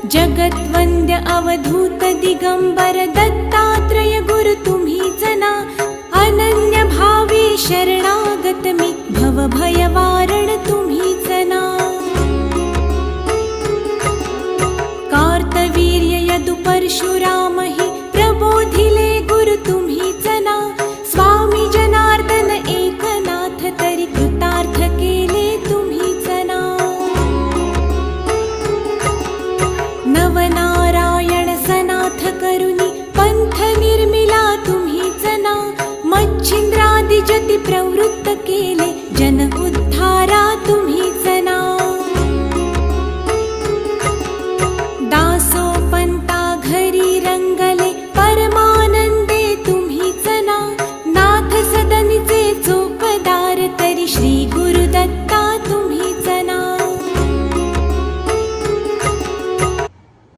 जगद्वन्द्य अवधूत दिगंबर दत्तात्रय गुरु तुम्हीच ना. अनन्य भावे शरणागत मी भवभयवारण तुम्हीच ना. कार्तवीर्य यदु परशुराम हि प्रबोधिले गुरु तुम्हीच ना. स्वामी जनार्दन एकनाथ तरी कृतार्थ केले तुम्हीच ना. नवनारायण सनाथ करुणी पंथ निर्मिला तुम्हीच ना. मच्छिंद्रादि जति प्रवृत्त केले जन